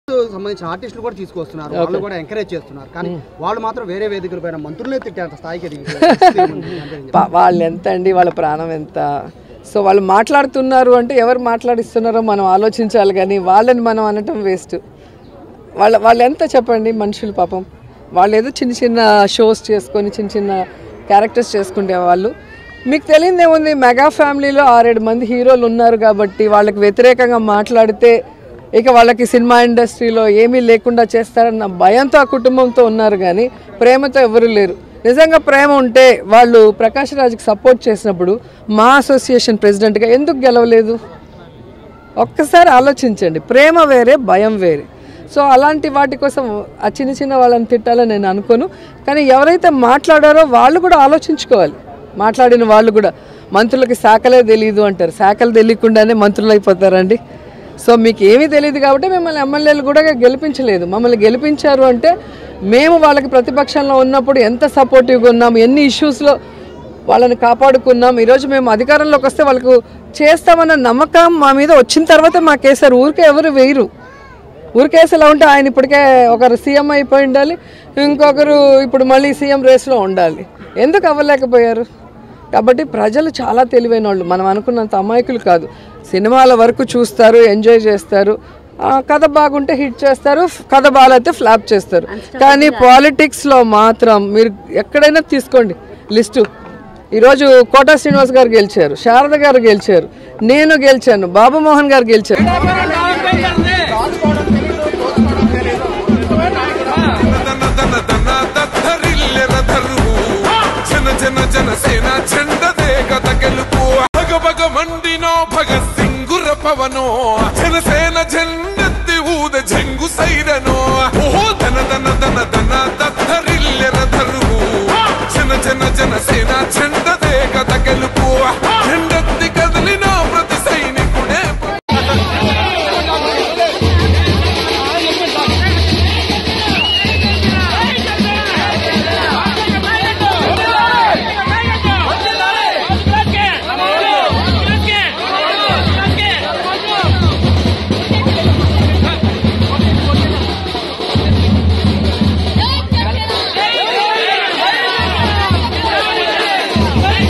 సంబంధించిన ఆర్టిస్టులు కూడా తీసుకొస్తున్నారు, వాళ్ళు కూడా ఎంకరేజ్ చేస్తున్నారు. కానీ వాళ్ళు మాత్రం వేరే వేదికలపైన మంత్రులనే తిట్టేంత స్థాయికి వాళ్ళు ఎంత అండి, వాళ్ళ ప్రాణం ఎంత. సో వాళ్ళు మాట్లాడుతున్నారు అంటే ఎవరు మాట్లాడిస్తున్నారో మనం ఆలోచించాలి, కానీ వాళ్ళని మనం అనటం వేస్ట్. వాళ్ళు ఎంత చెప్పండి మనుషులు పాపం. వాళ్ళు ఏదో చిన్న చిన్న షోస్ చేసుకొని చిన్న చిన్న క్యారెక్టర్స్ చేసుకుంటే వాళ్ళు. మీకు తెలియదేముంది, మెగా ఫ్యామిలీలో 6-7 మంది హీరోలు ఉన్నారు కాబట్టి వాళ్ళకి వ్యతిరేకంగా మాట్లాడితే ఇక వాళ్ళకి సినిమా ఇండస్ట్రీలో ఏమీ లేకుండా చేస్తారన్న భయంతో ఆ కుటుంబంతో ఉన్నారు, కానీ ప్రేమతో ఎవరు లేరు. నిజంగా ప్రేమ ఉంటే వాళ్ళు ప్రకాష్ రాజ్కి సపోర్ట్ చేసినప్పుడు మా అసోసియేషన్ ప్రెసిడెంట్గా ఎందుకు గెలవలేదు? ఒక్కసారి ఆలోచించండి. ప్రేమ వేరే, భయం వేరే. సో అలాంటి వాటి కోసం ఆ చిన్న చిన్న వాళ్ళని తిట్టాలని నేను అనుకోను. కానీ ఎవరైతే మాట్లాడారో వాళ్ళు కూడా ఆలోచించుకోవాలి. మాట్లాడిన వాళ్ళు కూడా, మంత్రులకి శాఖలే తెలియదు అంటారు, శాఖలు తెలియకుండానే మంత్రులు అయిపోతారండి. సో మీకు ఏమీ తెలియదు కాబట్టి మిమ్మల్ని ఎమ్మెల్యేలు కూడా గెలిపించలేదు. మమ్మల్ని గెలిపించారు అంటే మేము వాళ్ళకి ప్రతిపక్షంలో ఉన్నప్పుడు ఎంత సపోర్టివ్గా ఉన్నాం, ఎన్ని ఇష్యూస్లో వాళ్ళని కాపాడుకున్నాం. ఈరోజు మేము అధికారంలోకి వస్తే వాళ్ళకు చేస్తామన్న నమ్మకం మా మీద వచ్చిన తర్వాత మాకేసారు. ఊరికే ఎవరు వేయరు. ఊరికేసి ఎలా ఉంటే ఆయన ఇప్పటికే ఒకరు సీఎం అయిపోయి ఉండాలి, ఇంకొకరు ఇప్పుడు మళ్ళీ సీఎం రేస్లో ఉండాలి. ఎందుకు అవ్వలేకపోయారు? కాబట్టి ప్రజలు చాలా తెలివైన వాళ్ళు, మనం అనుకున్నంత అమాయకులు కాదు. సినిమాల వరకు చూస్తారు, ఎంజాయ్ చేస్తారు, కథ బాగుంటే హిట్ చేస్తారు, కథ బాగాలైతే ఫ్లాప్ చేస్తారు. కానీ పాలిటిక్స్లో మాత్రం మీరు ఎక్కడైనా తీసుకోండి లిస్టు. ఈరోజు కోటా శ్రీనివాస్ గారు గెలిచారు, శారద గారు గెలిచారు, నేను గెలిచాను, బాబు మోహన్ గారు గెలిచారు. जनसेना झंडा देगा गెలుపు భగభగ మండినో భగత్ సింగుర పవనో జనసేన జెండెత్తి ఊద జంగు సైరనో ఓహో ధన ధన ధన ధన దత్తరిల్లెర ధరువు జనసేన జెండా